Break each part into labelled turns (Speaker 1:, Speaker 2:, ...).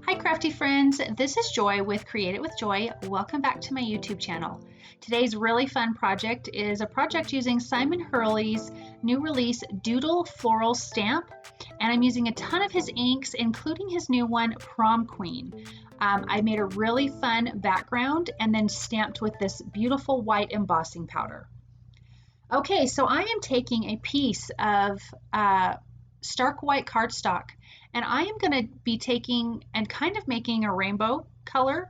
Speaker 1: Hi crafty friends, this is Joy with Create It with Joy. Welcome back to my YouTube channel. Today's really fun project is a project using Simon Hurley's new release Doodle Floral stamp, and I'm using a ton of his inks, including his new one, Prom Queen. I made a really fun background and then stamped with this beautiful white embossing powder. Okay, so I am taking a piece of stark white cardstock, and I am going to be taking and kind of making a rainbow color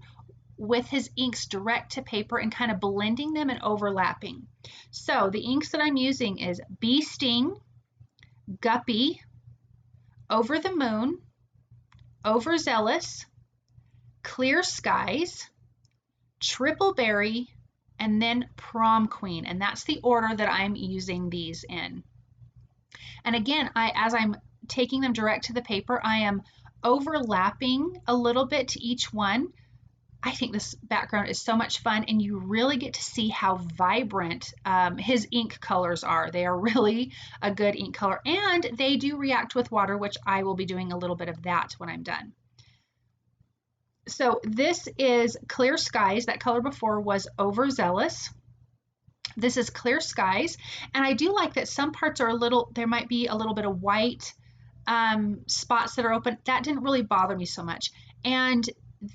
Speaker 1: with his inks direct to paper and kind of blending them and overlapping. So the inks that I'm using is Bee Sting, Guppy, Over the Moon, Overzealous, Clear Skies, Triple Berry, and then Prom Queen, and that's the order that I'm using these in. And again, as I'm taking them direct to the paper, I am overlapping a little bit to each one. I think this background is so much fun, and you really get to see how vibrant his ink colors are. They are really a good ink color, and they do react with water, which I will be doing a little bit of that when I'm done. So this is Clear Skies. That color before was Overzealous. This is Clear Skies, and I do like that some parts are there might be a little bit of white spots that are open. That didn't really bother me so much. And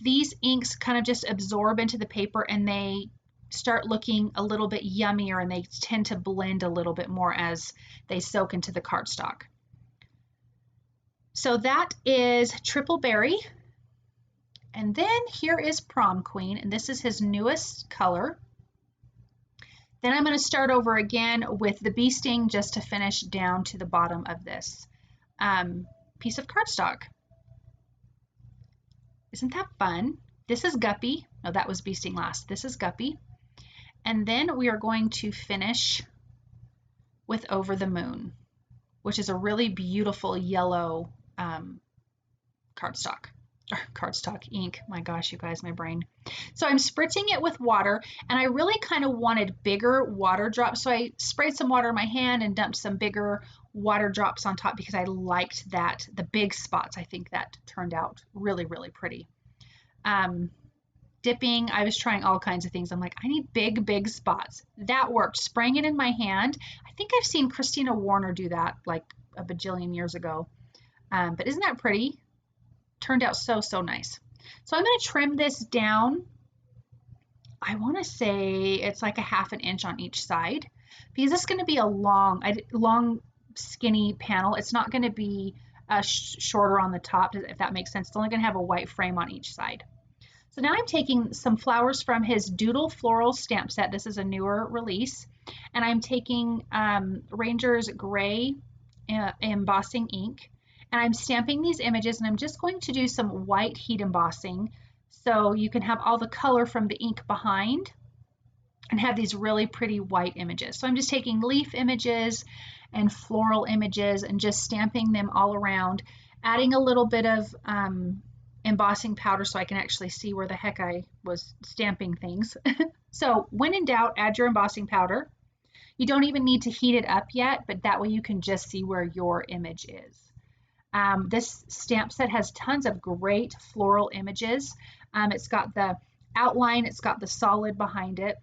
Speaker 1: these inks kind of just absorb into the paper and they start looking a little bit yummier, and they tend to blend a little bit more as they soak into the cardstock. So that is Triple Berry. And then here is Prom Queen, and this is his newest color. Then I'm going to start over again with the Bee Sting just to finish down to the bottom of this piece of cardstock. Isn't that fun? This is Guppy. No, that was Bee Sting last. This is Guppy. And then we are going to finish with Over the Moon, which is a really beautiful yellow cardstock ink. My gosh, you guys, my brain. So I'm spritzing it with water, and I really kind of wanted bigger water drops. So I sprayed some water in my hand and dumped some bigger water drops on top because I liked that, the big spots. I think that turned out really, really pretty. Dipping, I was trying all kinds of things. I'm like, I need big, big spots. That worked. Spraying it in my hand. I think I've seen Christina Warner do that like a bajillion years ago. But isn't that pretty? Turned out so, so nice. So I'm going to trim this down. I want to say it's like a ½ an inch on each side, because it's going to be a long, skinny panel. It's not going to be shorter on the top, if that makes sense. It's only going to have a white frame on each side. So now I'm taking some flowers from his Doodle Florals stamp set. This is a newer release. And I'm taking Ranger's Gray embossing ink. And I'm stamping these images, and I'm just going to do some white heat embossing so you can have all the color from the ink behind and have these really pretty white images. So I'm just taking leaf images and floral images and just stamping them all around, adding a little bit of embossing powder so I can actually see where the heck I was stamping things. So when in doubt, add your embossing powder. You don't even need to heat it up yet, but that way you can just see where your image is. This stamp set has tons of great floral images. It's got the outline, it's got the solid behind it.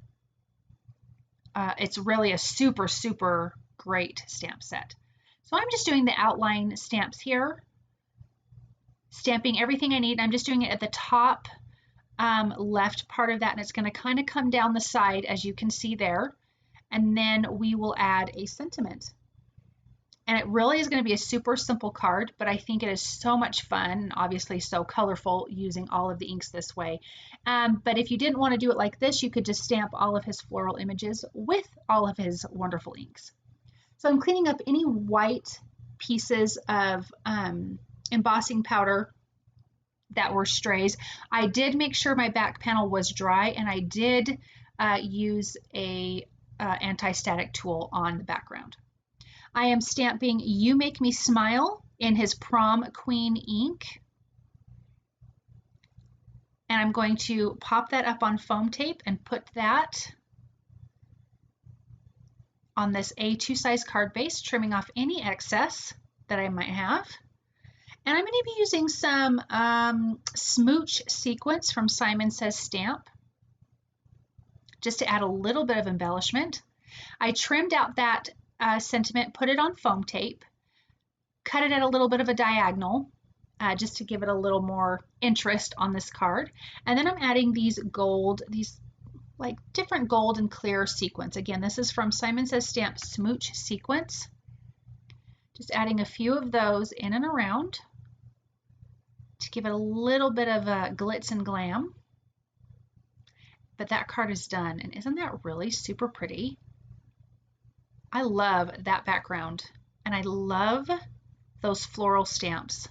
Speaker 1: It's really a super, super great stamp set. So I'm just doing the outline stamps here, stamping everything I need. I'm just doing it at the top left part of that, and it's going to kind of come down the side, as you can see there. And then we will add a sentiment. And it really is going to be a super simple card, but I think it is so much fun and obviously so colorful using all of the inks this way. But if you didn't want to do it like this, you could just stamp all of his floral images with all of his wonderful inks. So I'm cleaning up any white pieces of embossing powder that were strays. I did make sure my back panel was dry, and I did use a anti-static tool on the background. I am stamping You Make Me Smile in his Prom Queen ink. And I'm going to pop that up on foam tape and put that on this A2 size card base, trimming off any excess that I might have. And I'm going to be using some SMOOCH Sequins from Simon Says Stamp, just to add a little bit of embellishment. I trimmed out that sentiment, put it on foam tape, cut it at a little bit of a diagonal, just to give it a little more interest on this card. And then I'm adding these gold, these like different gold and clear sequins. Again, this is from Simon Says Stamp SMOOCH Sequins. Just adding a few of those in and around to give it a little bit of a glitz and glam. But that card is done, and isn't that really super pretty? I love that background, and I love those floral stamps.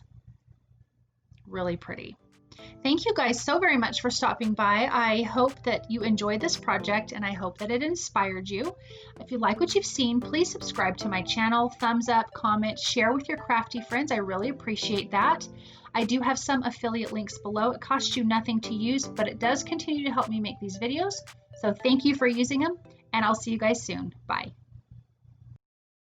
Speaker 1: Really pretty. Thank you guys so very much for stopping by. I hope that you enjoyed this project, and I hope that it inspired you. If you like what you've seen, please subscribe to my channel, thumbs up, comment, share with your crafty friends. I really appreciate that. I do have some affiliate links below. It costs you nothing to use, but it does continue to help me make these videos. So thank you for using them, and I'll see you guys soon. Bye.